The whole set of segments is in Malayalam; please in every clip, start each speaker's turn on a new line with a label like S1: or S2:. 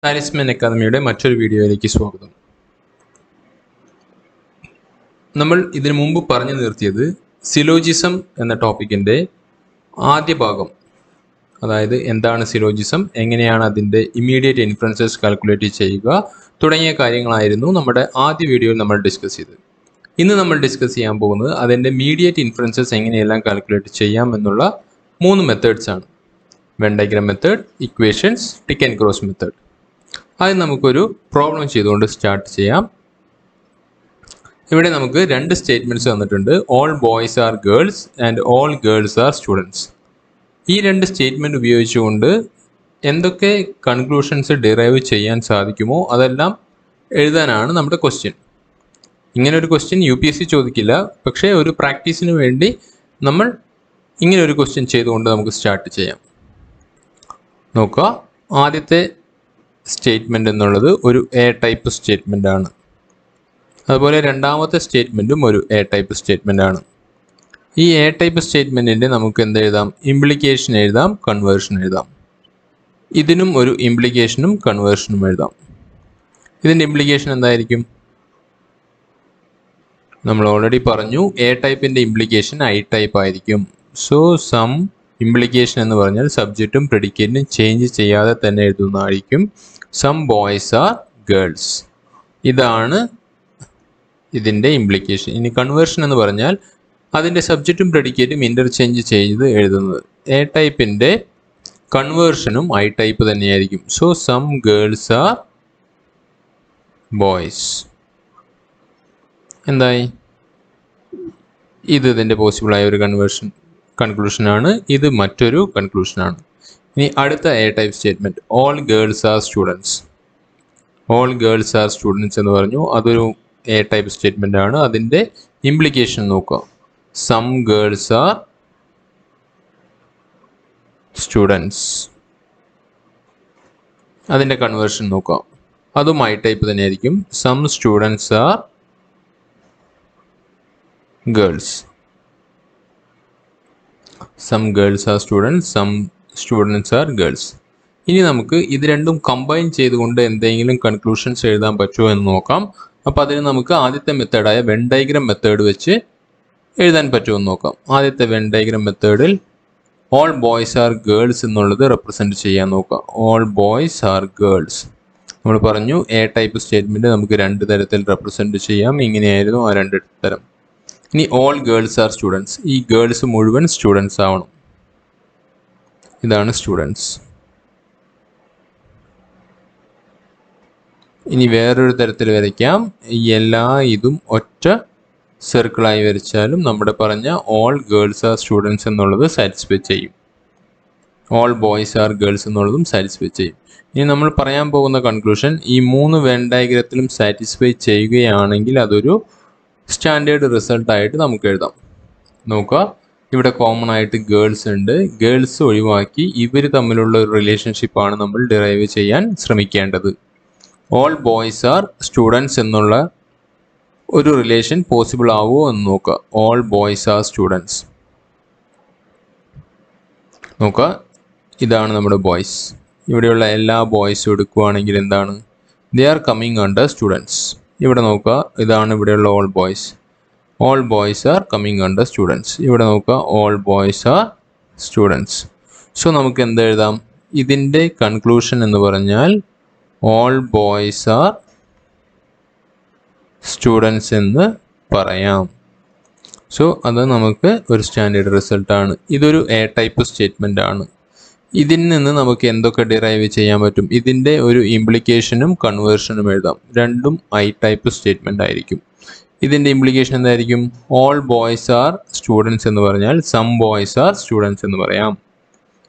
S1: താലിസ്മാൻ അക്കാദമിയുടെ മറ്റൊരു വീഡിയോയിലേക്ക് സ്വാഗതം. നമ്മൾ ഇതിനു മുമ്പ് പറഞ്ഞു നിർത്തിയത് സിലോജിസം എന്ന ടോപ്പിക്കിൻ്റെ ആദ്യ ഭാഗം, അതായത് എന്താണ് സിലോജിസം, എങ്ങനെയാണ് അതിൻ്റെ ഇമ്മീഡിയറ്റ് ഇൻഫറൻസസ് കാൽക്കുലേറ്റ് ചെയ്യുക തുടങ്ങിയ കാര്യങ്ങളായിരുന്നു നമ്മുടെ ആദ്യ വീഡിയോയിൽ നമ്മൾ ഡിസ്കസ് ചെയ്തത്. ഇന്ന് നമ്മൾ ഡിസ്കസ് ചെയ്യാൻ പോകുന്നത് അതിൻ്റെ മീഡിയറ്റ് ഇൻഫറൻസസ് എങ്ങനെയെല്ലാം കാൽക്കുലേറ്റ് ചെയ്യാം എന്നുള്ള 3 മെത്തേഡ്സ് ആണ്. Venn diagram method, equations, tick and cross method. അത് നമുക്കൊരു പ്രോബ്ലം ചെയ്തുകൊണ്ട് സ്റ്റാർട്ട് ചെയ്യാം. ഇവിടെ നമുക്ക് 2 സ്റ്റേറ്റ്മെൻറ്റ്സ് തന്നിട്ടുണ്ട്. All boys are girls and all girls are students. ഈ 2 സ്റ്റേറ്റ്മെൻറ്റ് ഉപയോഗിച്ചുകൊണ്ട് എന്തൊക്കെ കൺക്ലൂഷൻസ് ഡിറൈവ് ചെയ്യാൻ സാധിക്കുമോ അതെല്ലാം എഴുതാനാണ് നമ്മുടെ ക്വസ്റ്റ്യൻ. ഇങ്ങനെ ഒരു ക്വസ്റ്റ്യൻ UPSC ചോദിക്കില്ല, പക്ഷേ ഒരു പ്രാക്ടീസിന് വേണ്ടി നമ്മൾ ഇങ്ങനെ ഒരു ക്വസ്റ്റ്യൻ ചെയ്തുകൊണ്ട് നമുക്ക് സ്റ്റാർട്ട് ചെയ്യാം. നോക്കുക, ആദ്യത്തെ സ്റ്റേറ്റ്മെൻറ്റ് എന്നുള്ളത് ഒരു എ ടൈപ്പ് സ്റ്റേറ്റ്മെൻ്റ് ആണ്. അതുപോലെ രണ്ടാമത്തെ സ്റ്റേറ്റ്മെൻറ്റും ഒരു എ ടൈപ്പ് സ്റ്റേറ്റ്മെൻ്റ് ആണ്. ഈ എ ടൈപ്പ് സ്റ്റേറ്റ്മെൻറ്റിൻ്റെ നമുക്ക് എന്തെഴുതാം? ഇംപ്ലിക്കേഷൻ എഴുതാം, കൺവേർഷൻ എഴുതാം. ഇതിനും ഒരു ഇംപ്ലിക്കേഷനും കൺവേർഷനും എഴുതാം. ഇതിൻ്റെ ഇംപ്ലിക്കേഷൻ എന്തായിരിക്കും? നമ്മൾ ഓൾറെഡി പറഞ്ഞു, എ ടൈപ്പിൻ്റെ ഇംപ്ലിക്കേഷൻ ഐ ടൈപ്പ് ആയിരിക്കും. സോ സം ഇംപ്ലിക്കേഷൻ എന്ന് പറഞ്ഞാൽ സബ്ജക്റ്റും പ്രെഡിക്കേറ്റും ചേഞ്ച് ചെയ്യാതെ തന്നെ എഴുതുന്നതായിരിക്കും. Some boys are girls. ഇതാണ് ഇതിൻ്റെ ഇംപ്ലിക്കേഷൻ. ഇനി കൺവേർഷൻ എന്ന് പറഞ്ഞാൽ അതിൻ്റെ സബ്ജക്റ്റും പ്രെഡിക്കേറ്റും ഇൻ്റർചേഞ്ച് ചെയ്ത് എഴുതുന്നത്. എ ടൈപ്പിൻ്റെ കൺവേർഷനും ഐ ടൈപ്പ് തന്നെയായിരിക്കും. So some girls are boys. എന്തായി? ഇത് ഇതിൻ്റെ പോസിബിളായ ഒരു കൺക്ലൂഷനാണ്. ഇത് മറ്റൊരു കൺക്ലൂഷനാണ്. ഇനി അടുത്ത A type statement, all girls are students. All girls are students എന്ന് പറഞ്ഞു, അതൊരു എ ടൈപ്പ് സ്റ്റേറ്റ്മെൻ്റ് ആണ്. അതിൻ്റെ ഇംപ്ലിക്കേഷൻ നോക്കുക. Some girls are students. അതിൻ്റെ കൺവേർഷൻ നോക്കാം, അതും ഐ ടൈപ്പ് തന്നെയായിരിക്കും. Some students are girls. Some girls are students, some students are girls. ഇനി നമുക്ക് ഇത് രണ്ടും കമ്പൈൻ ചെയ്തുകൊണ്ട് എന്തെങ്കിലും കൺക്ലൂഷൻസ് എഴുതാൻ പറ്റുമോ എന്ന് നോക്കാം. അപ്പോൾ അതിന് നമുക്ക് ആദ്യത്തെ മെത്തേഡായ വെൻ ഡയഗ്രം മെത്തേഡ് വെച്ച് എഴുതാൻ പറ്റുമോ എന്ന് നോക്കാം. ആദ്യത്തെ വെൻ ഡയഗ്രം മെത്തേഡിൽ ഓൾ ബോയ്സ് ആർ ഗേൾസ് എന്നുള്ളത് റെപ്രസെൻറ്റ് ചെയ്യാൻ നോക്കാം. All boys are girls. നമ്മൾ പറഞ്ഞു എ ടൈപ്പ് സ്റ്റേറ്റ്മെൻറ്റ് നമുക്ക് 2 തരത്തിൽ റെപ്രസെൻറ്റ് ചെയ്യാം. ഇങ്ങനെയായിരുന്നു ആ 2 തരം. ഇനി ഓൾ ഗേൾസ് ആർ സ്റ്റുഡൻസ്. ഈ ഗേൾസ് മുഴുവൻ സ്റ്റുഡൻസ് ആവണം. ഇതാണ് സ്റ്റുഡൻസ്. ഇനി വേറൊരു തരത്തിൽ വരയ്ക്കാം. എല്ലാ ഇതും ഒറ്റ സർക്കിളായി വരച്ചാലും നമ്മുടെ പറഞ്ഞ ഓൾ ഗേൾസ് ആർ സ്റ്റുഡൻസ് എന്നുള്ളത് സാറ്റിസ്ഫൈ ചെയ്യും. ഓൾ ബോയ്സ് ആർ ഗേൾസ് എന്നുള്ളതും സാറ്റിസ്ഫൈ ചെയ്യും. ഇനി നമ്മൾ പറയാൻ പോകുന്ന കൺക്ലൂഷൻ ഈ 3 വെൻ ഡയഗ്രത്തിലും സാറ്റിസ്ഫൈ ചെയ്യുകയാണെങ്കിൽ അതൊരു സ്റ്റാൻഡേർഡ് റിസൾട്ടായിട്ട് നമുക്ക് എഴുതാം. നോക്കുക, ഇവിടെ കോമൺ ആയിട്ട് ഗേൾസ് ഉണ്ട്. ഗേൾസ് ഒഴിവാക്കി ഇവർ തമ്മിലുള്ള ഒരു റിലേഷൻഷിപ്പാണ് നമ്മൾ ഡിറൈവ് ചെയ്യാൻ ശ്രമിക്കേണ്ടത്. ഓൾ ബോയ്സ് ആർ സ്റ്റുഡൻസ് എന്നുള്ള ഒരു റിലേഷൻ പോസിബിൾ ആവുമോ എന്ന് നോക്കുക. All boys are students. നോക്കുക, ഇതാണ് നമ്മുടെ ബോയ്സ്. ഇവിടെയുള്ള എല്ലാ ബോയ്സും എടുക്കുകയാണെങ്കിൽ എന്താണ്? They are coming under students. ഇവിടെ നോക്കുക, ഇതാണ് ഇവിടെയുള്ള all boys. All boys are coming under students. ഇവിടെ നോക്കുക, all boys are students. So നമുക്ക് എന്തെഴുതാം? ഇതിൻ്റെ കൺക്ലൂഷൻ എന്ന് പറഞ്ഞാൽ ഓൾ ബോയ്സ് ആർ സ്റ്റുഡൻസ് എന്ന് പറയാം. സോ അത് നമുക്ക് ഒരു സ്റ്റാൻഡേർഡ് റിസൾട്ടാണ്. ഇതൊരു എ ടൈപ്പ് സ്റ്റേറ്റ്മെൻ്റ് ആണ്. ഇതിൽ നിന്ന് നമുക്ക് എന്തൊക്കെ ഡിറൈവ് ചെയ്യാൻ പറ്റും? ഇതിൻ്റെ ഒരു ഇംപ്ലിക്കേഷനും കൺവേർഷനും എഴുതാം. രണ്ടും ഐ ടൈപ്പ് സ്റ്റേറ്റ്മെൻ്റ് ആയിരിക്കും. ഇതിൻ്റെ ഇംപ്ലിക്കേഷൻ എന്തായിരിക്കും? ഓൾ ബോയ്സ് ആർ സ്റ്റുഡൻസ് എന്ന് പറഞ്ഞാൽ സം ബോയ്സ് ആർ സ്റ്റുഡൻസ് എന്ന് പറയാം.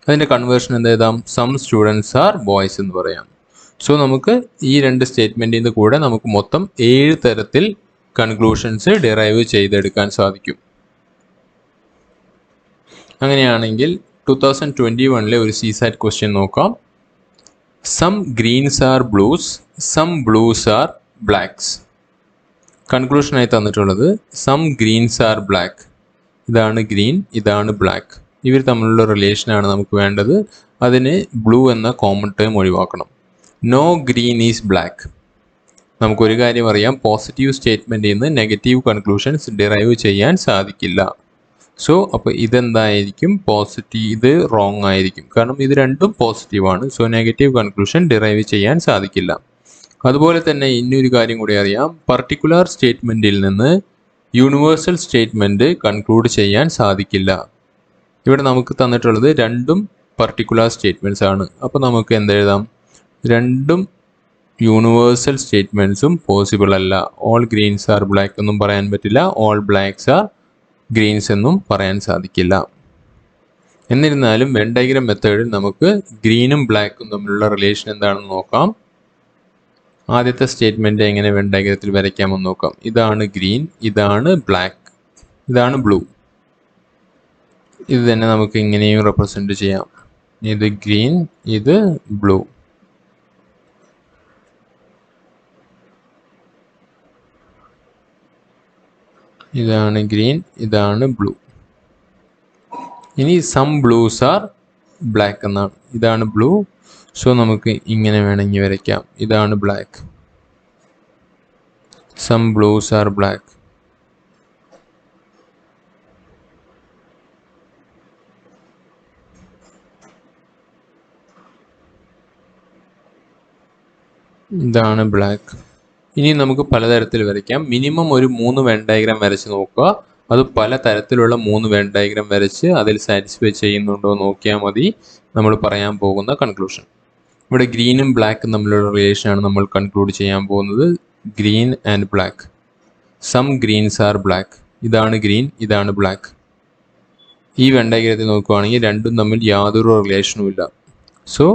S1: അതിൻ്റെ കൺവേർഷൻ എന്തെഴുതാം? സം സ്റ്റുഡൻസ് ആർ ബോയ്സ് എന്ന് പറയാം. സോ നമുക്ക് ഈ 2 സ്റ്റേറ്റ്മെൻറ്റിൽ നിന്ന് കൂടെ നമുക്ക് മൊത്തം 7 തരത്തിൽ കൺക്ലൂഷൻസ് ഡിറൈവ് ചെയ്തെടുക്കാൻ സാധിക്കും. അങ്ങനെയാണെങ്കിൽ 2021 ഒരു CSAT ക്വസ്റ്റ്യൻ നോക്കാം. Some greens are blues, some blues are blacks. കൺക്ലൂഷനായി തന്നിട്ടുള്ളത് സം ഗ്രീൻസ് ആർ ബ്ലാക്ക്. ഇതാണ് ഗ്രീൻ, ഇതാണ് ബ്ലാക്ക്. ഇവർ തമ്മിലുള്ള റിലേഷനാണ് നമുക്ക് വേണ്ടത്. അതിന് ബ്ലൂ എന്ന കോമൺ ടേം ഒഴിവാക്കണം. No green is black. നമുക്കൊരു കാര്യം അറിയാം, പോസിറ്റീവ് സ്റ്റേറ്റ്മെൻറ്റിൽ നിന്ന് നെഗറ്റീവ് കൺക്ലൂഷൻസ് ഡിറൈവ് ചെയ്യാൻ സാധിക്കില്ല. സോ അപ്പോൾ ഇതെന്തായിരിക്കും? പോസിറ്റീവ്. ഇത് റോങ് ആയിരിക്കും, കാരണം ഇത് രണ്ടും പോസിറ്റീവാണ്. സോ നെഗറ്റീവ് കൺക്ലൂഷൻ ഡിറൈവ് ചെയ്യാൻ സാധിക്കില്ല. അതുപോലെ തന്നെ ഇനിയൊരു കാര്യം കൂടി അറിയാം, പർട്ടിക്കുലർ സ്റ്റേറ്റ്മെൻറ്റിൽ നിന്ന് യൂണിവേഴ്സൽ സ്റ്റേറ്റ്മെൻറ്റ് കൺക്ലൂഡ് ചെയ്യാൻ സാധിക്കില്ല. ഇവിടെ നമുക്ക് തന്നിട്ടുള്ളത് രണ്ടും പർട്ടിക്കുലർ സ്റ്റേറ്റ്മെൻറ്റ്സ് ആണ്. അപ്പോൾ നമുക്ക് എന്തെഴുതാം? രണ്ടും യൂണിവേഴ്സൽ സ്റ്റേറ്റ്മെൻറ്റ്സും പോസിബിൾ അല്ല. ഓൾ ഗ്രീൻസ് ആർ ബ്ലാക്ക് എന്നും പറയാൻ പറ്റില്ല, ഓൾ ബ്ലാക്ക്സ് ആർ ഗ്രീൻസ് എന്നും പറയാൻ സാധിക്കില്ല. എന്നിരുന്നാലും വെൻ ഡയഗ്രം മെത്തേഡിൽ നമുക്ക് ഗ്രീനും ബ്ലാക്കും തമ്മിലുള്ള റിലേഷൻ എന്താണെന്ന് നോക്കാം. ആദ്യത്തെ സ്റ്റേറ്റ്മെൻറ്റ് എങ്ങനെ വെൻ ഡയഗ്രത്തിൽ വരയ്ക്കാമെന്ന് നോക്കാം. ഇതാണ് ഗ്രീൻ, ഇതാണ് ബ്ലാക്ക്, ഇതാണ് ബ്ലൂ. ഇത് തന്നെ നമുക്ക് ഇങ്ങനെയും റെപ്രസെൻറ്റ് ചെയ്യാം. ഇത് ഗ്രീൻ, ഇത് ബ്ലൂ. ഇതാണ് ഗ്രീൻ, ഇതാണ് ബ്ലൂ. ഇനി സം ബ്ലൂസ് ആർ ബ്ലാക്ക് എന്നാണ്. ഇതാണ് ബ്ലൂ. സോ നമുക്ക് ഇങ്ങനെ വേണമെങ്കിൽ വരയ്ക്കാം. ഇതാണ് black. Some blues are black. ഇതാണ് ബ്ലാക്ക്. ഇനി നമുക്ക് പലതരത്തിൽ വരയ്ക്കാം. മിനിമം ഒരു 3 വെൻ ഡയഗ്രാം വരച്ച് നോക്കുക. അത് പല തരത്തിലുള്ള 3 വെൻ ഡയഗ്രാം വരച്ച് അതിൽ സാറ്റിസ്ഫൈ ചെയ്യുന്നുണ്ടോ നോക്കിയാൽ മതി നമ്മൾ പറയാൻ പോകുന്ന കൺക്ലൂഷൻ. ഇവിടെ ഗ്രീനും ബ്ലാക്കും തമ്മിലുള്ള റിലേഷനാണ് നമ്മൾ കൺക്ലൂഡ് ചെയ്യാൻ പോകുന്നത്. Green and black. Some greens are black. ഇതാണ് ഗ്രീൻ, ഇതാണ് ബ്ലാക്ക്. ഈ വെൻ ഡയഗ്രത്തിൽ നോക്കുകയാണെങ്കിൽ രണ്ടും തമ്മിൽ യാതൊരു റിലേഷനും ഇല്ല. സോ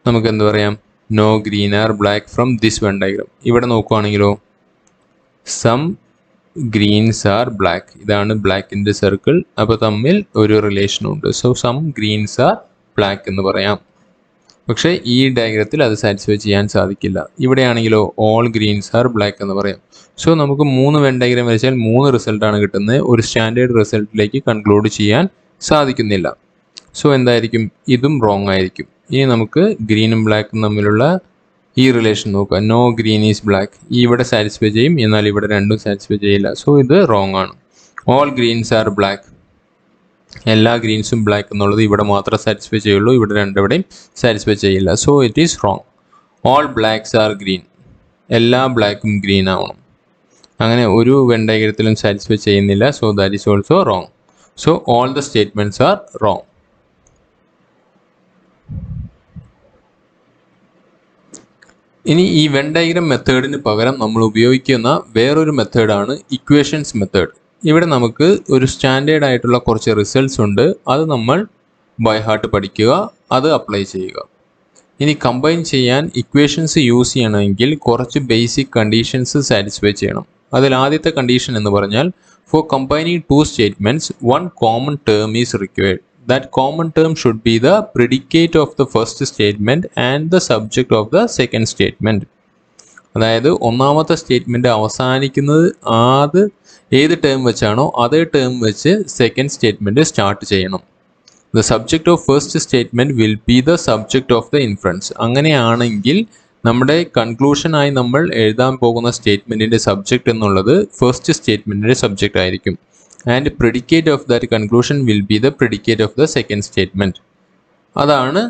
S1: നമുക്ക് എന്ത് പറയാം? No green are black from this Venn diagram. ഇവിടെ നോക്കുകയാണെങ്കിലോ സം ഗ്രീൻസ് ആർ ബ്ലാക്ക്. ഇതാണ് ബ്ലാക്കിൻ്റെ സർക്കിൾ. അപ്പോൾ തമ്മിൽ ഒരു റിലേഷനുണ്ട്. So some greens are black എന്ന് പറയാം. പക്ഷേ ഈ ഡയഗ്രത്തിൽ അത് സാറ്റിസ്ഫൈ ചെയ്യാൻ സാധിക്കില്ല. ഇവിടെയാണെങ്കിലോ ഓൾ ഗ്രീൻസ് ആർ ബ്ലാക്ക് എന്ന് പറയാം. സോ നമുക്ക് 3 വെൻ ഡയഗ്രാം വരച്ചാൽ 3 റിസൾട്ടാണ് കിട്ടുന്നത്. ഒരു സ്റ്റാൻഡേർഡ് റിസൾട്ടിലേക്ക് കൺക്ലൂഡ് ചെയ്യാൻ സാധിക്കുന്നില്ല. സോ എന്തായിരിക്കും? ഇതും റോങ് ആയിരിക്കും. ഇനി നമുക്ക് ഗ്രീനും ബ്ലാക്കും തമ്മിലുള്ള ഈ റിലേഷൻ നോക്കുക. No green is black. ഇവിടെ സാറ്റിസ്ഫൈ ചെയ്യും, എന്നാൽ ഇവിടെ രണ്ടും സാറ്റിസ്ഫൈ ചെയ്യില്ല. സോ ഇത് റോങ് ആണ്. All greens are black. എല്ലാ ഗ്രീൻസും ബ്ലാക്ക് എന്നുള്ളത് ഇവിടെ മാത്രമേ സാറ്റിസ്ഫൈ ചെയ്യുള്ളൂ, ഇവിടെ രണ്ടിവിടെയും സാറ്റിസ്ഫൈ ചെയ്യില്ല. So it is wrong. All blacks are green. എല്ലാ ബ്ലാക്കും ഗ്രീൻ ആവണം. അങ്ങനെ ഒരു വെൻ ഡയഗ്രത്തിലും സാറ്റിസ്ഫൈ ചെയ്യുന്നില്ല. So that is also wrong. So all the statements are wrong. ഇനി ഈ വെൻ ഡയഗ്രാം മെത്തേഡിന് പകരം നമ്മൾ ഉപയോഗിക്കുന്ന വേറൊരു മെത്തേഡാണ് ഇക്വേഷൻസ് മെത്തേഡ്. ഇവിടെ നമുക്ക് ഒരു സ്റ്റാൻഡേർഡ് ആയിട്ടുള്ള കുറച്ച് റിസൾട്ട്സ് ഉണ്ട്. അത് നമ്മൾ ബൈ ഹാർട്ട് പഠിക്കുക, അത് അപ്ലൈ ചെയ്യുക. ഇനി കമ്പൈൻ ചെയ്യാൻ ഇക്വേഷൻസ് യൂസ് ചെയ്യണമെങ്കിൽ കുറച്ച് ബേസിക് കണ്ടീഷൻസ് സാറ്റിസ്ഫൈ ചെയ്യണം. അതിൽ ആദ്യത്തെ കണ്ടീഷൻ എന്ന് പറഞ്ഞാൽ for combining 2 statements 1 common term is required. That common term should be the predicate of the first statement and the subject of the second statement. അതായത് ഒന്നാമത്തെ സ്റ്റേറ്റ്മെൻറ്റ് അവസാനിക്കുന്നത് ഏത് ടേം വെച്ചാണോ അതേ ടേം വെച്ച് സെക്കൻഡ് സ്റ്റേറ്റ്മെൻറ്റ് സ്റ്റാർട്ട് ചെയ്യണം. The subject of first statement will be the subject of the inference. അങ്ങനെയാണെങ്കിൽ നമ്മുടെ കൺക്ലൂഷനായി നമ്മൾ എഴുതാൻ പോകുന്ന സ്റ്റേറ്റ്മെൻറ്റിൻ്റെ സബ്ജക്റ്റ് എന്നുള്ളത് ഫസ്റ്റ് സ്റ്റേറ്റ്മെൻറ്റിൻ്റെ സബ്ജക്റ്റ് ആയിരിക്കും. And predicate of that conclusion will be the predicate of the second statement. അതാണ്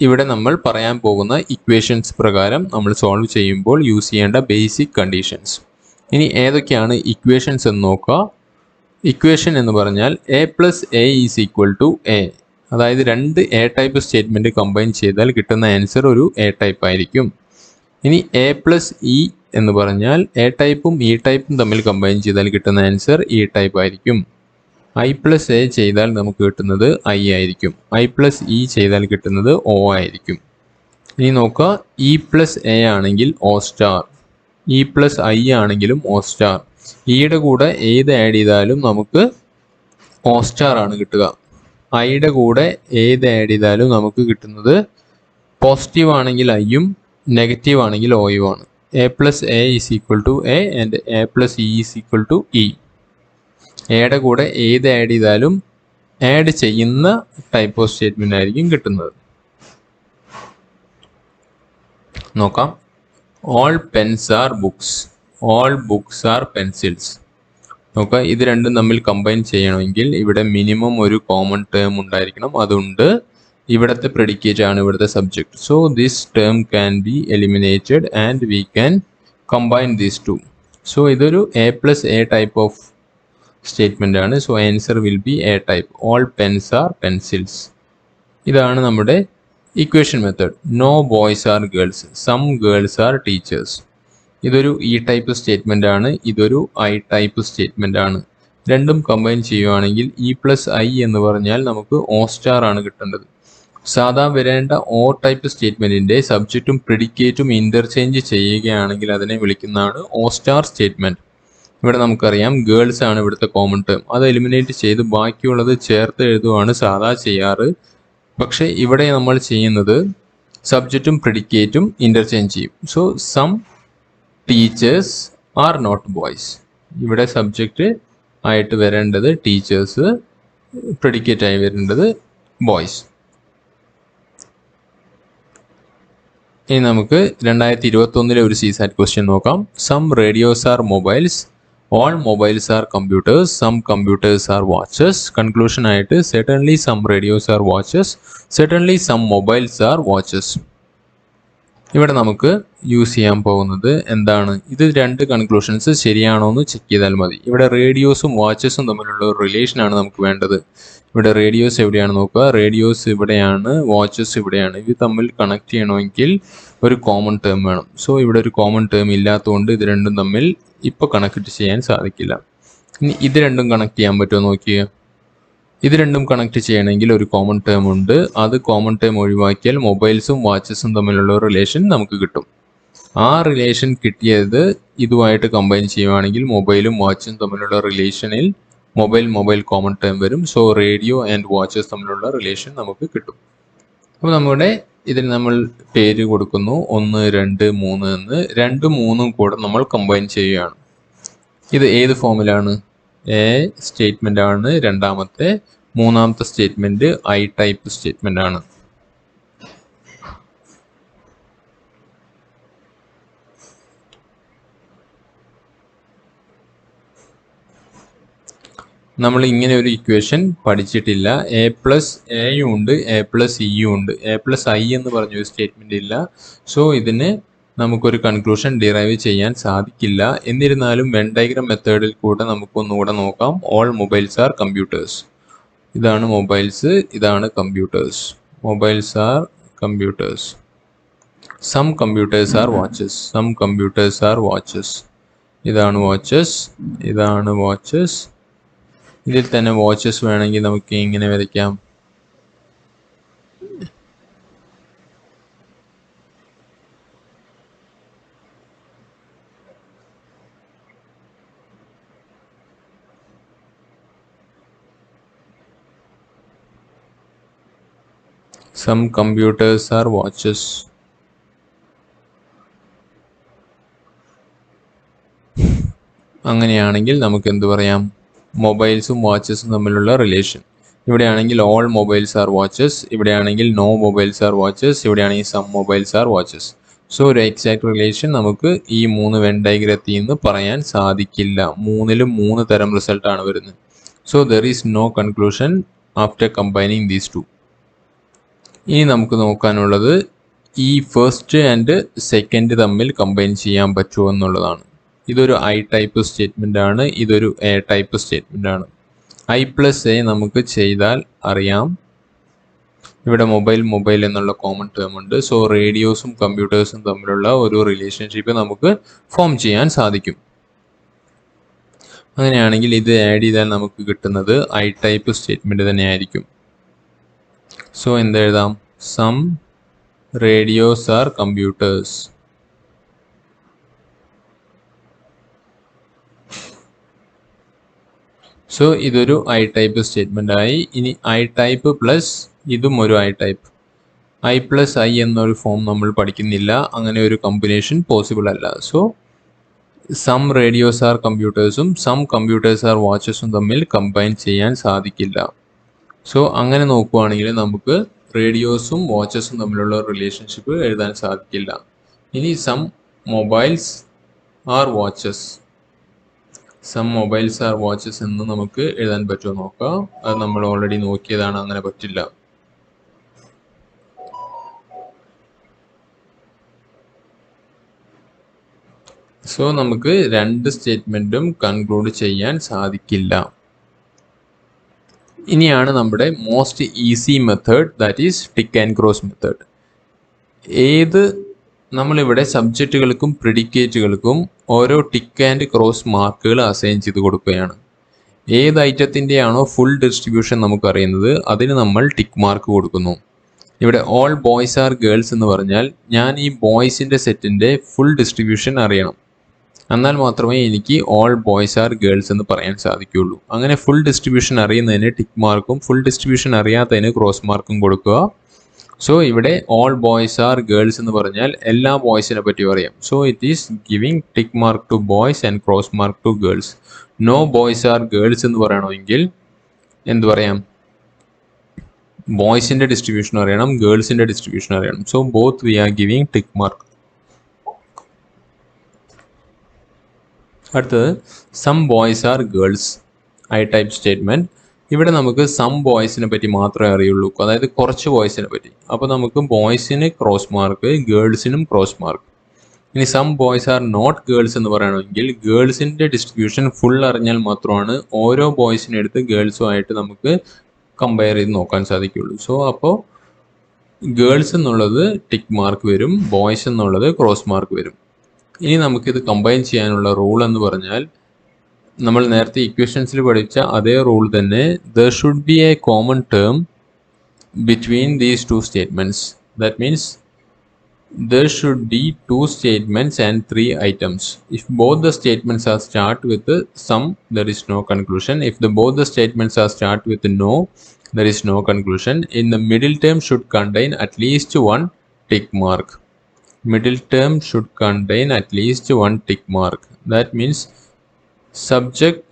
S1: ഇവിടെ നമ്മൾ പറയാൻ പോകുന്ന ഇക്വേഷൻസ് പ്രകാരം നമ്മൾ സോൾവ് ചെയ്യുമ്പോൾ യൂസ് ചെയ്യേണ്ട ബേസിക് കണ്ടീഷൻസ്. ഇനി ഏതൊക്കെയാണ് ഇക്വേഷൻസ് എന്ന് നോക്കുക. ഇക്വേഷൻ എന്ന് പറഞ്ഞാൽ a + a = a. അതായത് 2 എ ടൈപ്പ് സ്റ്റേറ്റ്മെൻറ്റ് കമ്പൈൻ ചെയ്താൽ കിട്ടുന്ന ആൻസർ ഒരു എ ടൈപ്പ് ആയിരിക്കും. ഇനി a + e എന്ന് പറഞ്ഞാൽ എ ടൈപ്പും ഇ ടൈപ്പും തമ്മിൽ കമ്പൈൻ ചെയ്താൽ കിട്ടുന്ന ആൻസർ ഇ ടൈപ്പ് ആയിരിക്കും. i + a ചെയ്താൽ നമുക്ക് കിട്ടുന്നത് ഐ ആയിരിക്കും. i + e ചെയ്താൽ കിട്ടുന്നത് o ആയിരിക്കും. ഇനി നോക്കുക, e + a ആണെങ്കിൽ o സ്റ്റാർ, e + i ആണെങ്കിലും o സ്റ്റാർ. ഇയുടെ കൂടെ ഏത് ആഡ് ചെയ്താലും നമുക്ക് o സ്റ്റാർ ആണ് കിട്ടുക. ഐയുടെ കൂടെ ഏത് ആഡ് ചെയ്താലും നമുക്ക് കിട്ടുന്നത് പോസിറ്റീവ് ആണെങ്കിൽ ഐയും നെഗറ്റീവ് ആണെങ്കിൽ ഓയും ആണ്. a + a = a and a + e = e. എയുടെ കൂടെ ഏത് ആഡ് ചെയ്താലും ആഡ് ചെയ്യുന്ന ടൈപ്പ് ഓഫ് സ്റ്റേറ്റ്മെൻ്റ് ആയിരിക്കും കിട്ടുന്നത്. നോക്കാം. All pens are books, all books are pencils. നോക്കാം, ഇത് രണ്ടും തമ്മിൽ കമ്പൈൻ ചെയ്യണമെങ്കിൽ ഇവിടെ മിനിമം ഒരു കോമൺ ടേം ഉണ്ടായിരിക്കണം. അതുകൊണ്ട് ഇവിടുത്തെ പ്രെഡിക്കേറ്റ് ആണ് ഇവിടുത്തെ subject. So this term can be eliminated and we can combine these two. So ഇതൊരു A+A ടൈപ്പ് ഓഫ് സ്റ്റേറ്റ്മെന്റ് ആണ്. So answer will be A type. All pens are pencils. ഇതാണ് നമ്മുടെ equation method. No boys are girls, some girls are teachers. ഇതൊരു E ടൈപ്പ് സ്റ്റേറ്റ്മെന്റ് ആണ്, ഇതൊരു I ടൈപ്പ് സ്റ്റേറ്റ്മെന്റ് ആണ്. രണ്ടും കമ്പൈൻ ചെയ്യുവാണെങ്കിൽ E+I എന്ന് പറഞ്ഞാൽ നമുക്ക് O സ്റ്റാർ ആണ് കിട്ടേണ്ടത്. സാധാ വരേണ്ട O ടൈപ്പ് സ്റ്റേറ്റ്മെന്റിന്റെ സബ്ജക്റ്റും പ്രിഡിക്കേറ്റും ഇന്റർചേഞ്ച് ചെയ്യുകയാണെങ്കിൽ അതിനെ വിളിക്കുന്നതാണ് O സ്റ്റാർ സ്റ്റേറ്റ്മെന്റ്. ഇവിടെ നമുക്കറിയാം ഗേൾസ് ആണ് ഇവിടുത്തെ കോമൺ ടേം, അത് എലിമിനേറ്റ് ചെയ്ത് ബാക്കിയുള്ളത് ചേർത്ത് എഴുതുകയാണ് സാധാ ചെയ്യാറ്. പക്ഷെ ഇവിടെ നമ്മൾ ചെയ്യുന്നത് സബ്ജക്റ്റും പ്രിഡിക്കേറ്റും ഇന്റർചേഞ്ച് ചെയ്യും. So some teachers are not boys. ഇവിടെ സബ്ജക്റ്റ് ആയിട്ട് വരേണ്ടത് ടീച്ചേഴ്സ്, പ്രിഡിക്കേറ്റ് ആയി വരേണ്ടത് ബോയ്സ്. ഇനി നമുക്ക് 2021 ഒരു CSAT ക്വസ്റ്റ്യൻ നോക്കാം. Some radios are mobiles, all mobiles are computers, some computers are watches. Conclusion ആയിട്ട് certainly some radios are watches, certainly some mobiles are watches. ഇവിടെ നമുക്ക് യൂസ് ചെയ്യാൻ പോകുന്നത് എന്താണ്? ഇത് രണ്ട് കൺക്ലൂഷൻസ് ശരിയാണോ എന്ന് ചെക്ക് ചെയ്താൽ മതി. ഇവിടെ റേഡിയോസും വാച്ചസും തമ്മിലുള്ള ഒരു റിലേഷൻ ആണ് നമുക്ക് വേണ്ടത്. ഇവിടെ റേഡിയോസ് എവിടെയാണ് നോക്കുക, റേഡിയോസ് ഇവിടെയാണ്, വാച്ചസ് ഇവിടെയാണ്. ഇത് തമ്മിൽ കണക്ട് ചെയ്യണമെങ്കിൽ ഒരു കോമൺ ടേം വേണം. സോ ഇവിടെ ഒരു കോമൺ ടേം ഇല്ലാത്തതുകൊണ്ട് ഇത് രണ്ടും തമ്മിൽ ഇപ്പോൾ കണക്ട് ചെയ്യാൻ സാധിക്കില്ല. ഇനി ഇത് രണ്ടും കണക്ട് ചെയ്യാൻ പറ്റുമോ നോക്കിയേ. ഇത് രണ്ടും കണക്ട് ചെയ്യണമെങ്കിൽ ഒരു കോമൺ ടേം ഉണ്ട്. അത് കോമൺ ടേം ഒഴിവാക്കിയാൽ മൊബൈൽസും വാച്ചസും തമ്മിലുള്ള റിലേഷൻ നമുക്ക് കിട്ടും. ആ റിലേഷൻ കിട്ടിയത് ഇതുമായിട്ട് കമ്പൈൻ ചെയ്യുവാണെങ്കിൽ മൊബൈലും വാച്ചും തമ്മിലുള്ള റിലേഷനിൽ മൊബൈൽ കോമൺ ടേം വരും. സോ റേഡിയോ ആൻഡ് വാച്ചസ് തമ്മിലുള്ള റിലേഷൻ നമുക്ക് കിട്ടും. അപ്പോൾ നമ്മുടെ ഇതിന് നമ്മൾ പേര് കൊടുക്കുന്നു 1, 2, 3 എന്ന്. 2, 3 കൂടെ നമ്മൾ കമ്പൈൻ ചെയ്യുകയാണ്. ഇത് ഏത് ഫോമിലാണ്? A സ്റ്റേറ്റ്മെന്റ് ആണ് രണ്ടാമത്തെ. മൂന്നാമത്തെ സ്റ്റേറ്റ്മെന്റ് I ടൈപ്പ് സ്റ്റേറ്റ്മെന്റ് ആണ്. നമ്മൾ ഇങ്ങനെ ഒരു ഇക്വേഷൻ പഠിച്ചിട്ടില്ല. A+A ഉണ്ട്, A+E ഉണ്ട്. A+I എന്ന് പറഞ്ഞൊരു സ്റ്റേറ്റ്മെന്റ് ഇല്ല. സോ ഇതിന് നമുക്കൊരു കൺക്ലൂഷൻ ഡിറൈവ് ചെയ്യാൻ സാധിക്കില്ല. എന്നിരുന്നാലും വെൻ ഡയഗ്രം മെത്തേഡിൽ കൂടെ നമുക്കൊന്നുകൂടെ നോക്കാം. All mobiles are computers. ഇതാണ് മൊബൈൽസ്, ഇതാണ് computers. Mobiles are computers. Some computers are watches, some computers are watches. ഇതാണ് വാച്ചസ്, ഇതാണ് വാച്ചസ്. ഇതിൽ തന്നെ വാച്ചസ് വേണമെങ്കിൽ നമുക്ക് ഇങ്ങനെ വരയ്ക്കാം. Some computers are watches. അങ്ങനെയാണെങ്കിൽ നമുക്ക് എന്ത് പറയാം? മൊബൈൽസും വാച്ചസും തമ്മിലുള്ള റിലേഷൻ. ഇവിടെയാണെങ്കിൽ ഓൾ മൊബൈൽസ് ആർ വാച്ചസ്, ഇവിടെയാണെങ്കിൽ നോ മൊബൈൽസ് ആർ വാച്ചസ്, ഇവിടെയാണെങ്കിൽ some mobiles are watches. So ഒരു എക്സാക്ട് റിലേഷൻ നമുക്ക് ഈ 3 വെൻ ഡയഗ്രത്തിൽ നിന്ന് പറയാൻ സാധിക്കില്ല. 3ലും 3 തരം റിസൾട്ടാണ് വരുന്നത്. So there is no conclusion after combining these two. ഇനി നമുക്ക് നോക്കാനുള്ളത് ഈ ഫസ്റ്റ് ആൻഡ് സെക്കൻഡ് തമ്മിൽ കമ്പൈൻ ചെയ്യാൻ പറ്റുമോ എന്നുള്ളതാണ്. ഇതൊരു I ടൈപ്പ് സ്റ്റേറ്റ്മെന്റ് ആണ്, ഇതൊരു A ടൈപ്പ് സ്റ്റേറ്റ്മെന്റ് ആണ്. I+A നമുക്ക് ചെയ്താൽ അറിയാം. ഇവിടെ മൊബൈൽ എന്നുള്ള കോമൺ ടേം ഉണ്ട്. സോ റേഡിയോസും കമ്പ്യൂട്ടേഴ്സും തമ്മിലുള്ള ഒരു റിലേഷൻഷിപ്പ് നമുക്ക് ഫോം ചെയ്യാൻ സാധിക്കും. അങ്ങനെയാണെങ്കിൽ ഇത് ആഡ് ചെയ്താൽ നമുക്ക് കിട്ടുന്നത് I ടൈപ്പ് സ്റ്റേറ്റ്മെന്റ് തന്നെയായിരിക്കും. സോ എന്തെഴുതാം? Some radios are computers. So ഇതൊരു I ടൈപ്പ് സ്റ്റേറ്റ്മെന്റ് ആയി. ഇനി I ടൈപ്പ് പ്ലസ് ഇതും ഒരു I ടൈപ്പ്. I+I എന്നൊരു ഫോം നമ്മൾ പഠിക്കുന്നില്ല, അങ്ങനെ ഒരു കോമ്പിനേഷൻ പോസിബിൾ അല്ല. സോ സം റേഡിയോസ് ആർ കമ്പ്യൂട്ടേഴ്സും സം കമ്പ്യൂട്ടേഴ്സ് ആർ വാച്ചസും തമ്മിൽ കമ്പൈൻ ചെയ്യാൻ സാധിക്കില്ല. സോ അങ്ങനെ നോക്കുവാണെങ്കിൽ നമുക്ക് റേഡിയോസും വാച്ചസും തമ്മിലുള്ള റിലേഷൻഷിപ്പ് എഴുതാൻ സാധിക്കില്ല. ഇനി some mobiles are watches. Some mobiles are watches എന്ന് നമുക്ക് എഴുതാൻ പറ്റുമോ നോക്കാം. അത് നമ്മൾ ഓൾറെഡി നോക്കിയതാണ്, അങ്ങനെ പറ്റില്ല. സോ നമുക്ക് രണ്ട് സ്റ്റേറ്റ്മെന്റും കൺക്ലൂഡ് ചെയ്യാൻ സാധിക്കില്ല. ഇനിയാണ് നമ്മുടെ most easy method, that is tick and cross method. നമ്മളിവിടെ സബ്ജക്റ്റുകൾക്കും പ്രിഡിക്കേറ്റുകൾക്കും ഓരോ ടിക്ക് ആൻഡ് ക്രോസ് മാർക്കുകൾ അസൈൻ ചെയ്ത് കൊടുക്കുകയാണ്. ഏത് ഐറ്റത്തിൻ്റെയാണോ ഫുൾ ഡിസ്ട്രിബ്യൂഷൻ നമുക്കറിയുന്നത് അതിന് നമ്മൾ ടിക്ക് മാർക്ക് കൊടുക്കുന്നു. ഇവിടെ ഓൾ ബോയ്സ് ആർ ഗേൾസ് എന്ന് പറഞ്ഞാൽ ഞാൻ ഈ ബോയ്സിൻ്റെ സെറ്റിൻ്റെ ഫുൾ ഡിസ്ട്രിബ്യൂഷൻ അറിയണം, എന്നാൽ മാത്രമേ എനിക്ക് ഓൾ ബോയ്സ് ആർ ഗേൾസ് എന്ന് പറയാൻ സാധിക്കുകയുള്ളൂ. അങ്ങനെ ഫുൾ ഡിസ്ട്രിബ്യൂഷൻ അറിയുന്നതിന് ടിക്ക് മാർക്കും ഫുൾ ഡിസ്ട്രിബ്യൂഷൻ അറിയാത്തതിന് ക്രോസ് മാർക്കും കൊടുക്കുക. സോ ഇവിടെ ഓൾ ബോയ്സ് ആർ ഗേൾസ് എന്ന് പറഞ്ഞാൽ എല്ലാ ബോയ്സിനെ പറ്റി പറയാം. So it is giving tick mark to boys and cross mark to girls. No boys are girls എന്ന് പറയണമെങ്കിൽ എന്ത് പറയാം? ബോയ്സിൻ്റെ ഡിസ്ട്രിബ്യൂഷൻ അറിയണം, ഗേൾസിൻ്റെ ഡിസ്ട്രിബ്യൂഷൻ അറിയണം. So both we are giving tick mark. അടുത്തത് some boys are girls, I type statement. ഇവിടെ നമുക്ക് സം ബോയ്സിനെ പറ്റി മാത്രമേ അറിയുള്ളൂ, അതായത് കുറച്ച് ബോയ്സിനെ പറ്റി. അപ്പോൾ നമുക്ക് ബോയ്സിന് ക്രോസ് മാർക്ക്, ഗേൾസിനും ക്രോസ് മാർക്ക്. ഇനി some boys are not girls എന്ന് പറയണമെങ്കിൽ ഗേൾസിൻ്റെ ഡിസ്ട്രിബ്യൂഷൻ ഫുൾ അറിഞ്ഞാൽ മാത്രമാണ് ഓരോ ബോയ്സിനെ എടുത്ത് ഗേൾസുമായിട്ട് നമുക്ക് കമ്പയർ ചെയ്ത് നോക്കാൻ സാധിക്കുള്ളൂ. സോ അപ്പോൾ ഗേൾസ് എന്നുള്ളത് ടിക്ക് മാർക്ക് വരും, ബോയ്സ് എന്നുള്ളത് ക്രോസ് മാർക്ക് വരും. ഇനി നമുക്കിത് കമ്പൈൻ ചെയ്യാനുള്ള റൂൾ എന്ന് പറഞ്ഞാൽ നമ്മൾ നേരത്തെ ഇക്വേഷൻസിൽ പഠിച്ച അതേ റൂൾ തന്നെ. There should be A common term between these two statements. That means there should be two statements and three items. If both the statements are start with some, there is no conclusion. If both the statements are start with no, there is no conclusion. In the middle term should contain at least one tick mark. Middle term should contain at least one tick mark. That means subject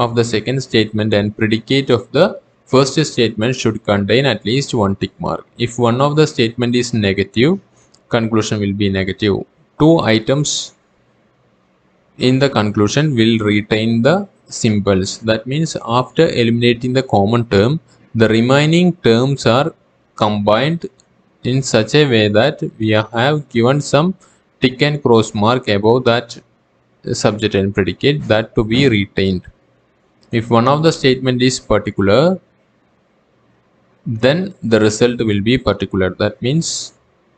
S1: of the second statement and predicate of the first statement should contain at least one tick mark. If one of the statement is negative, conclusion will be negative. Two items in the conclusion will retain the symbols. That means after eliminating the common term, the remaining terms are combined in such a way that we have given some tick and cross mark above that subject and predicate, that to be retained. If one of the statement is particular, then the result will be particular. That means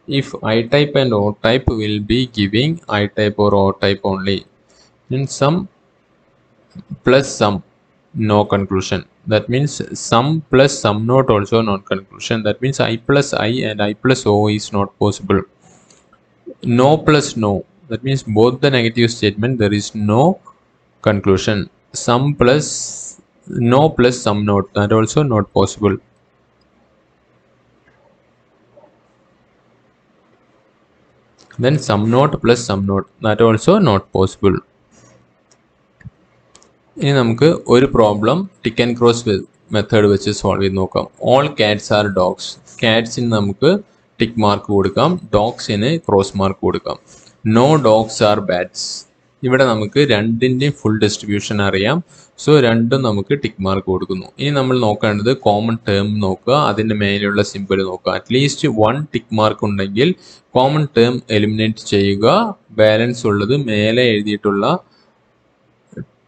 S1: if I type and O type will be giving I type or O type only. In sum plus sum, no conclusion. That means sum plus sum not also non conclusion. That means I plus I and I plus O is not possible. No plus no, that means both the negative statement there is no conclusion. Sum plus no plus sum not, that also not possible. Then sum not plus sum not, that also not possible. ഇനി നമുക്ക് ഒരു problem tick and cross method വെച്ച് സോൾവ് ചെയ്ത് നോക്കാം. All cats are dogs. കാറ്റ്സിന് നമുക്ക് ടിക്ക് മാർക്ക് കൊടുക്കാം, ഡോഗ്സിന് ക്രോസ് മാർക്ക് കൊടുക്കാം. No dogs are bats. ഇവിടെ നമുക്ക് രണ്ടിൻ്റെയും ഫുൾ ഡിസ്ട്രിബ്യൂഷൻ അറിയാം. സോ രണ്ടും നമുക്ക് ടിക്ക് മാർക്ക് കൊടുക്കുന്നു. ഇനി നമ്മൾ നോക്കേണ്ടത് കോമൺ ടേം നോക്കുക, അതിൻ്റെ മേലെയുള്ള സിമ്പിൾ നോക്കുക. അറ്റ്ലീസ്റ്റ് വൺ ടിക്ക് മാർക്ക് ഉണ്ടെങ്കിൽ കോമൺ ടേം എലിമിനേറ്റ് ചെയ്യുക, ബാലൻസ് ഉള്ളത് മേലെ എഴുതിയിട്ടുള്ള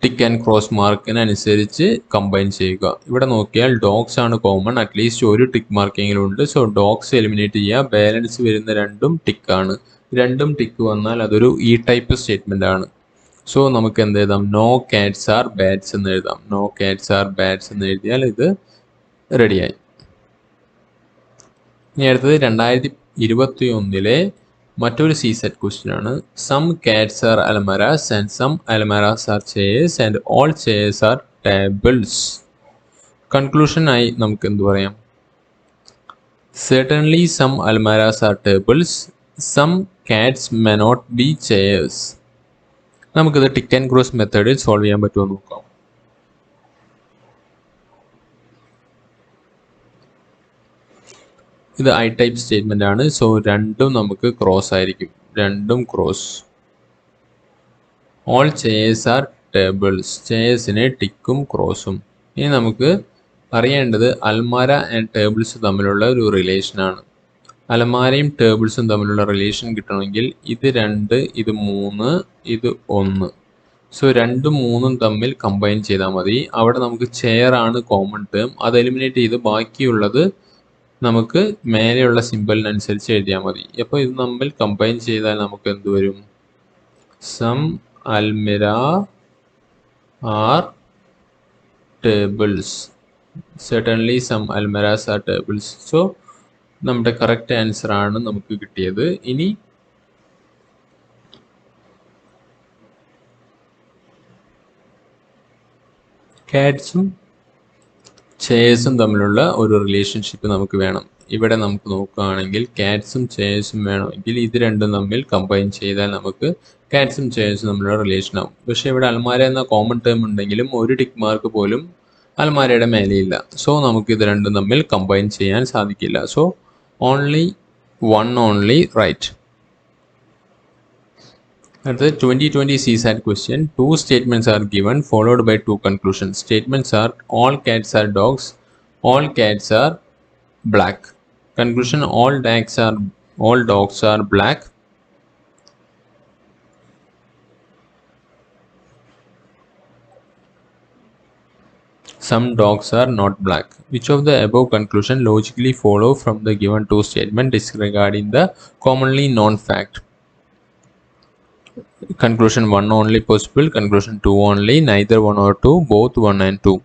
S1: ടിക്ക് ആൻഡ് ക്രോസ് മാർക്കിനനുസരിച്ച് കമ്പൈൻ ചെയ്യുക. ഇവിടെ നോക്കിയാൽ ഡോഗ്സ് ആണ് കോമൺ, അറ്റ്ലീസ്റ്റ് ഒരു ടിക്ക് മാർക്കെങ്കിലും ഉണ്ട്. സോ ഡോഗ്സ് എലിമിനേറ്റ് ചെയ്യുക, ബാലൻസ് വരുന്ന രണ്ടും ടിക്കാണ്. രണ്ടും ടിക്ക് വന്നാൽ അതൊരു ഇ ടൈപ്പ് സ്റ്റേറ്റ്മെൻ്റ് ആണ്. സോ നമുക്ക് എന്ത് എഴുതാം? നോ കാറ്റ്സ് ആർ ബാറ്റ്സ് എന്ന് എഴുതാം. നോ കാറ്റ്സ് ആർ ബാറ്റ്സ് എന്ന് എഴുതിയാൽ ഇത് റെഡിയായി. ഇനി അടുത്തത് 2021 മറ്റൊരു സി സെറ്റ് ക്വസ്റ്റ്യൻ ആണ്. Some cats are almirahs and some almirahs are chairs and all chairs are tables. കൺക്ലൂഷനായി നമുക്ക് എന്ത് പറയാം? Certainly some almirahs are tables. Some cats may not be chairs. നമുക്കിത് ടിക്ക് ആൻഡ് ക്രോസ് മെത്തേഡിൽ സോൾവ് ചെയ്യാൻ പറ്റുമോ നോക്കാം. ഇത് ഐ ടൈപ്പ് സ്റ്റേറ്റ്മെൻ്റ് ആണ്. സോ രണ്ടും നമുക്ക് ക്രോസ് ആയിരിക്കും, രണ്ടും cross. All chairs are tables, ചെയേഴ്സിന് ടിക്കും ക്രോസും. ഇനി നമുക്ക് അറിയേണ്ടത് അൽമാര ആൻഡ് ടേബിൾസ് തമ്മിലുള്ള ഒരു റിലേഷനാണ്. അലമാരയും ടേബിൾസും തമ്മിലുള്ള റിലേഷൻ കിട്ടണമെങ്കിൽ ഇത് 2, ഇത് 3, ഇത് 1. സോ 2ഉം 3ഉം തമ്മിൽ കമ്പൈൻ ചെയ്താൽ മതി. അവിടെ നമുക്ക് ചെയർ ആണ് കോമൺ ടേം, അത് എലിമിനേറ്റ് ചെയ്ത് ബാക്കിയുള്ളത് നമുക്ക് മേലെയുള്ള സിമ്പലിനനുസരിച്ച് എഴുതിയാൽ മതി. അപ്പോൾ ഇത് തമ്മിൽ കമ്പൈൻ ചെയ്താൽ നമുക്ക് എന്ത് വരും? Some almirah are tables. certainly some almirahs are tables. So നമ്മുടെ കറക്റ്റ് ആൻസർ ആണ് നമുക്ക് കിട്ടിയത്. ഇനി കാറ്റ്സും ചെയേഴ്സും തമ്മിലുള്ള ഒരു റിലേഷൻഷിപ്പ് നമുക്ക് വേണം. ഇവിടെ നമുക്ക് നോക്കുകയാണെങ്കിൽ കാറ്റ്സും ചെയേഴ്സും വേണമെങ്കിൽ ഇത് രണ്ടും തമ്മിൽ കമ്പൈൻ ചെയ്താൽ നമുക്ക് കാറ്റ്സും ചെയേഴ്സും തമ്മിലുള്ള റിലേഷൻ ആവും. പക്ഷേ ഇവിടെ അൽമാര എന്ന കോമൺ ടേം ഉണ്ടെങ്കിലും ഒരു ടിക്ക് മാർക്ക് പോലും അൽമാരയുടെ മേലെയില്ല. സോ നമുക്ക് ഇത് രണ്ടും തമ്മിൽ കമ്പൈൻ ചെയ്യാൻ സാധിക്കില്ല. So only one only right. At the 2020 CSAT question, 2 statements are given followed by 2 conclusions. Statements are all cats are dogs, all cats are black. Conclusion, all dogs are black. Some dogs are not black. Which of the above conclusion logically follow from the given 2 statement disregarding the commonly known fact? Conclusion 1 only possible, conclusion 2 only, neither 1 or 2, both 1 and 2.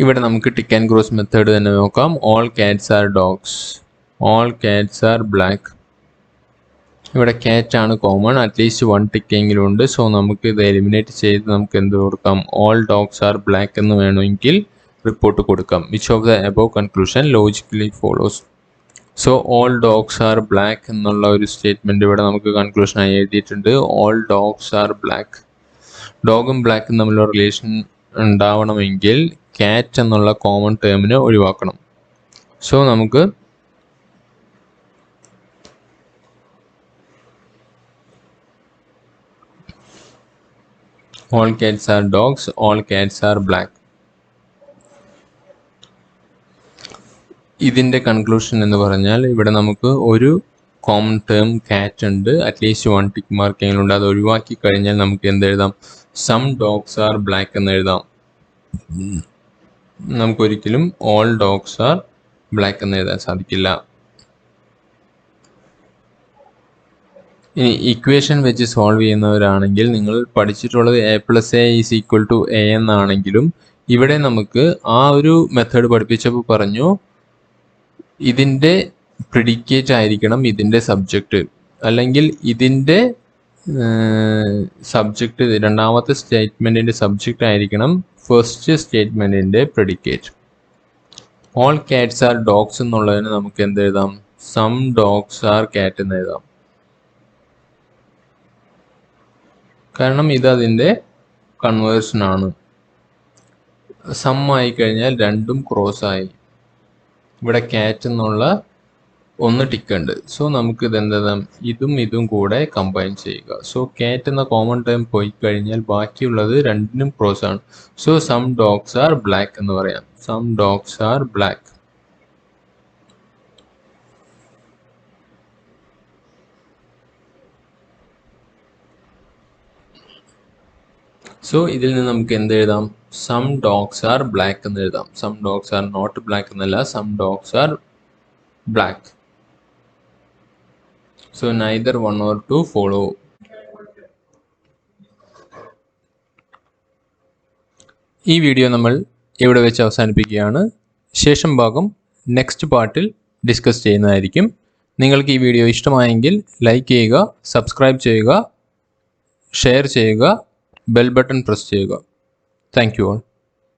S1: ഇവിടെ നമുക്ക് ടിക്ക് ആൻഡ് ക്രോസ് മെത്തേഡ് തന്നെ നോക്കാം. all cats are dogs, all cats are black. ഇവിടെ ക്യാറ്റ് ആണ് കോമൺ, അറ്റ്ലീസ്റ്റ് 1 ടിക്ക് എങ്കിലും ഉണ്ട്. സോ നമുക്ക് ഇത് എലിമിനേറ്റ് ചെയ്ത് നമുക്ക് എന്ത് കൊടുക്കാം? ഓൾ ഡോഗ്സ് ആർ ബ്ലാക്ക് എന്ന് വേണമെങ്കിൽ റിപ്പോർട്ട് കൊടുക്കാം. Which of the above conclusion logically follows? So all dogs are black എന്നുള്ള ഒരു സ്റ്റേറ്റ്മെൻറ്റ് ഇവിടെ നമുക്ക് കൺക്ലൂഷനായി എഴുതിയിട്ടുണ്ട്. All dogs are black. ഡോഗും ബ്ലാക്കും തമ്മിലുള്ള റിലേഷൻ ഉണ്ടാവണമെങ്കിൽ ക്യാറ്റ് എന്നുള്ള കോമൺ ടേമിനെ ഒഴിവാക്കണം. സോ നമുക്ക് all cats are dogs, all cats are black. ഇതിൻ്റെ കൺക്ലൂഷൻ എന്ന് പറഞ്ഞാൽ ഇവിടെ നമുക്ക് ഒരു കോമൺ ടേം കാറ്റ് ഉണ്ട്, അറ്റ്ലീസ്റ്റ് 1 ടിക്ക് മാർക്ക് എങ്കിലും ഉണ്ട്. അത് ഒഴിവാക്കി കഴിഞ്ഞാൽ നമുക്ക് എന്തെഴുതാം? സം ഡോഗ്സ് ആർ ബ്ലാക്ക് എന്ന് എഴുതാം. നമുക്കൊരിക്കലും ഓൾ ഡോഗ്സ് ആർ ബ്ലാക്ക് എന്ന് എഴുതാൻ സാധിക്കില്ല. ഇനി ഇക്വേഷൻ വെച്ച് സോൾവ് ചെയ്യുന്നവരാണെങ്കിൽ നിങ്ങൾ പഠിച്ചിട്ടുള്ളത് a+a=a എന്നാണെങ്കിലും ഇവിടെ നമുക്ക് ആ ഒരു മെത്തേഡ് പഠിപ്പിച്ചപ്പോൾ പറഞ്ഞു ഇതിൻ്റെ പ്രിഡിക്കേറ്റ് ആയിരിക്കണം ഇതിൻ്റെ സബ്ജക്റ്റ്, അല്ലെങ്കിൽ ഇതിൻ്റെ സബ്ജക്റ്റ് രണ്ടാമത്തെ സ്റ്റേറ്റ്മെൻറ്റിൻ്റെ സബ്ജക്റ്റ് ആയിരിക്കണം ഫസ്റ്റ് സ്റ്റേറ്റ്മെൻറ്റിൻ്റെ predicate. All cats are dogs എന്നുള്ളതിന് നമുക്ക് എന്തെഴുതാം? സം ഡോഗ്സ് ആർ കാറ്റ് എന്ന് എഴുതാം. കാരണം ഇത് അതിൻ്റെ കൺവേർഷൻ ആണ്. സം ആയി കഴിഞ്ഞാൽ രണ്ടും ക്രോസ് ആയി. ഇവിടെ കാറ്റ് എന്നുള്ള 1 ടിക്ക് ഉണ്ട്. സോ നമുക്ക് ഇത് എന്തെഴുതാം? ഇതും കൂടെ കമ്പൈൻ ചെയ്യുക. സോ കാറ്റ് എന്ന കോമൺ ടേം പോയി കഴിഞ്ഞാൽ ബാക്കിയുള്ളത് രണ്ടിനും ക്രോസ് ആണ്. So some dogs are black എന്ന് പറയാം. Some dogs are black. So ഇതിൽ നിന്ന് നമുക്ക് എന്തെഴുതാം? സം ഡോഗ്സ് ആർ ബ്ലാക്ക് എന്ന് എഴുതാം. Some dogs are not black എന്നല്ല, some dogs are black. So neither 1 or 2 follow. ഈ വീഡിയോ നമ്മൾ ഇവിടെ വെച്ച് അവസാനിപ്പിക്കുകയാണ്. ശേഷം ഭാഗം നെക്സ്റ്റ് പാർട്ടിൽ ഡിസ്കസ് ചെയ്യുന്നതായിരിക്കും. നിങ്ങൾക്ക് ഈ വീഡിയോ ഇഷ്ടമായെങ്കിൽ ലൈക്ക് ചെയ്യുക, സബ്സ്ക്രൈബ് ചെയ്യുക, ഷെയർ ചെയ്യുക, ബെൽ ബട്ടൺ പ്രസ് ചെയ്യുക. Thank you all.